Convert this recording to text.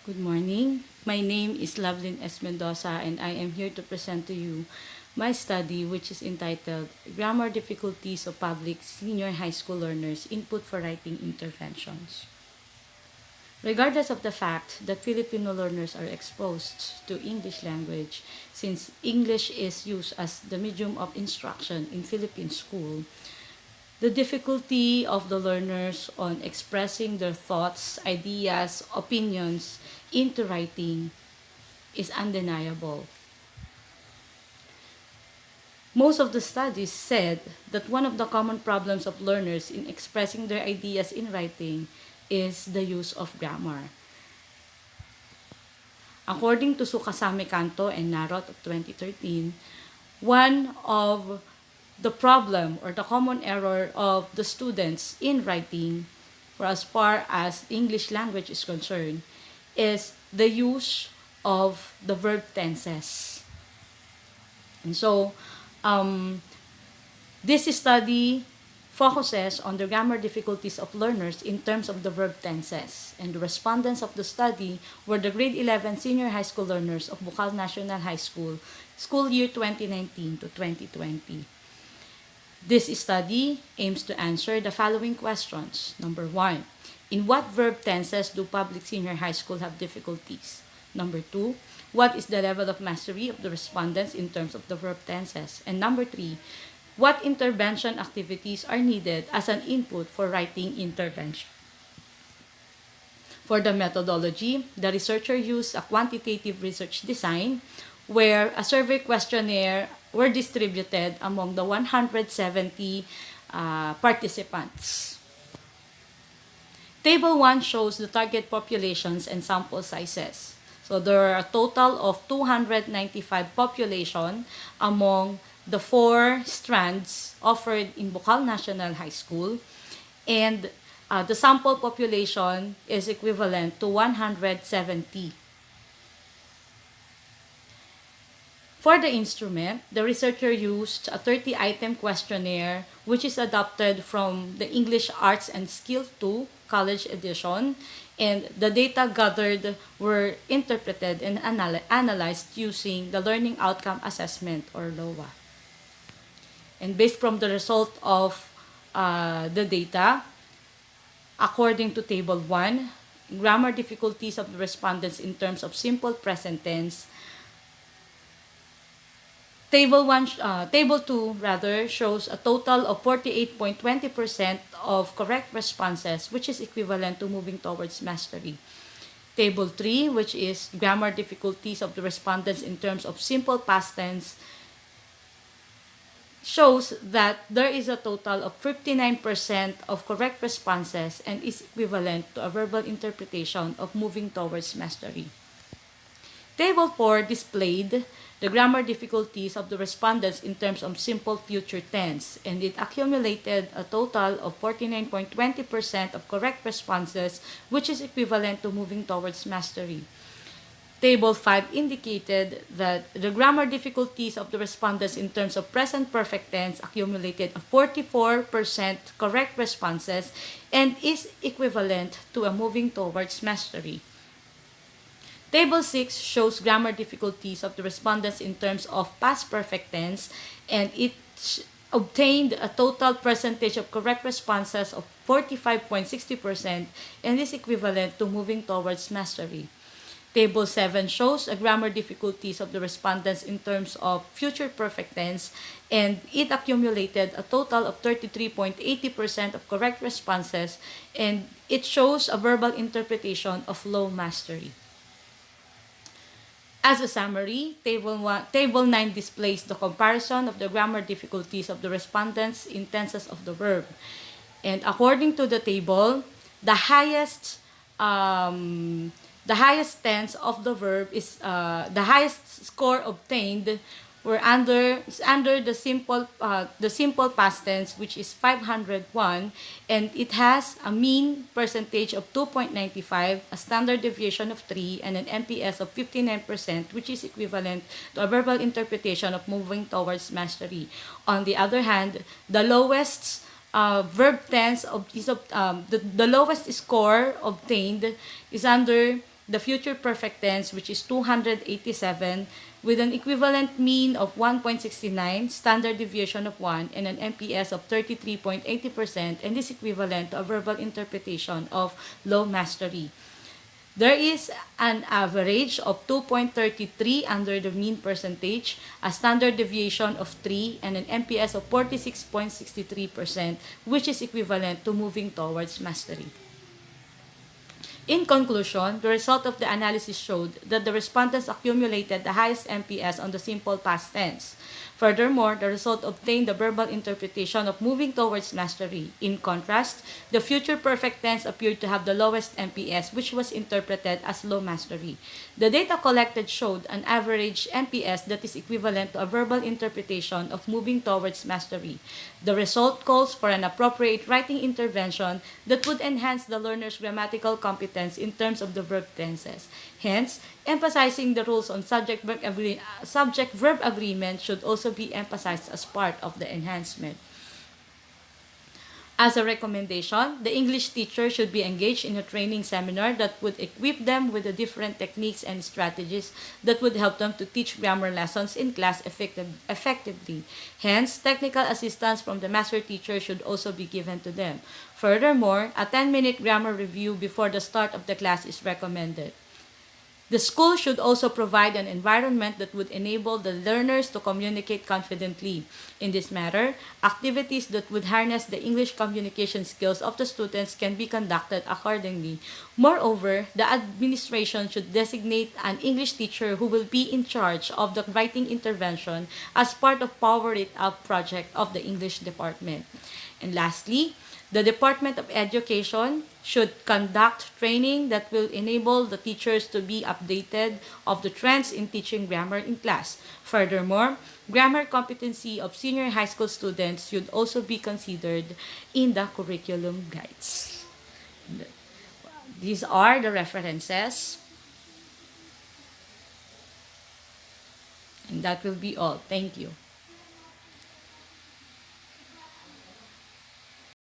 Good morning. My name is Lovelyn S. Mendoza and I am here to present to you my study which is entitled Grammar Difficulties of Public Senior High School Learners Input for Writing Interventions. Regardless of the fact that Filipino learners are exposed to English language, since English is used as the medium of instruction in Philippine school, the difficulty of the learners on expressing their thoughts, ideas, opinions into writing is undeniable. Most of the studies said that one of the common problems of learners in expressing their ideas in writing is the use of grammar. According to Sukasame Kanto and Narot of 2013, one of the problem or the common error of the students in writing, for as far as English language is concerned, is the use of the verb tenses. And so, this study focuses on the grammar difficulties of learners in terms of the verb tenses. And the respondents of the study were the grade 11 senior high school learners of Bukal National High School, school year 2019 to 2020. This study aims to answer the following questions. Number 1, in what verb tenses do public senior high school have difficulties? Number 2, what is the level of mastery of the respondents in terms of the verb tenses? And number 3, what intervention activities are needed as an input for writing intervention? For the methodology, the researcher used a quantitative research design where a survey questionnaire were distributed among the 170 participants. Table 1 shows the target populations and sample sizes. So there are a total of 295 population among the 4 strands offered in Bukal National High School, and the sample population is equivalent to 170. For the instrument, the researcher used a 30-item questionnaire which is adapted from the English Arts and Skill 2 College Edition, and the data gathered were interpreted and analyzed using the Learning Outcome Assessment or LOA. And based from the result of the data, according to Table 1, grammar difficulties of the respondents in terms of simple present tense, Table 2 shows a total of 48.20% of correct responses, which is equivalent to moving towards mastery. Table 3, which is grammar difficulties of the respondents in terms of simple past tense, shows that there is a total of 59% of correct responses and is equivalent to a verbal interpretation of moving towards mastery. Table 4 displayed the grammar difficulties of the respondents in terms of simple future tense, and it accumulated a total of 49.20% of correct responses, which is equivalent to moving towards mastery. Table 5 indicated that the grammar difficulties of the respondents in terms of present perfect tense accumulated a 44% correct responses and is equivalent to a moving towards mastery. Table 6 shows grammar difficulties of the respondents in terms of past perfect tense, and it obtained a total percentage of correct responses of 45.60% and is equivalent to moving towards mastery. Table 7 shows a grammar difficulties of the respondents in terms of future perfect tense, and it accumulated a total of 33.80% of correct responses, and it shows a verbal interpretation of low mastery. As a summary, Table 9 displays the comparison of the grammar difficulties of the respondents in tenses of the verb. And according to the table, the highest tense of the verb is the highest score obtained were under the simple past tense, which is 501, and it has a mean percentage of 2.95, a standard deviation of 3, and an NPS of 59%, which is equivalent to a verbal interpretation of moving towards mastery. On the other hand, the lowest verb tense the lowest score obtained is under the future perfect tense, which is 287, with an equivalent mean of 1.69, standard deviation of 1, and an MPS of 33.80%, and is equivalent to a verbal interpretation of low mastery. There is an average of 2.33 under the mean percentage, a standard deviation of 3, and an MPS of 46.63%, which is equivalent to moving towards mastery. In conclusion, the result of the analysis showed that the respondents accumulated the highest MPS on the simple past tense. Furthermore, the result obtained the verbal interpretation of moving towards mastery. In contrast, the future perfect tense appeared to have the lowest MPS, which was interpreted as low mastery. The data collected showed an average MPS that is equivalent to a verbal interpretation of moving towards mastery. The result calls for an appropriate writing intervention that would enhance the learner's grammatical competence in terms of the verb tenses. Hence, emphasizing the rules on subject-verb agreement should also be emphasized as part of the enhancement. As a recommendation, the English teacher should be engaged in a training seminar that would equip them with the different techniques and strategies that would help them to teach grammar lessons in class effectively. Hence, technical assistance from the master teacher should also be given to them. Furthermore, a 10-minute grammar review before the start of the class is recommended. The school should also provide an environment that would enable the learners to communicate confidently. In this matter, activities that would harness the English communication skills of the students can be conducted accordingly. Moreover, the administration should designate an English teacher who will be in charge of the writing intervention as part of Power It Up project of the English department. And lastly, the Department of Education should conduct training that will enable the teachers to be updated of the trends in teaching grammar in class. Furthermore, grammar competency of senior high school students should also be considered in the curriculum guides. These are the references. And that will be all. Thank you.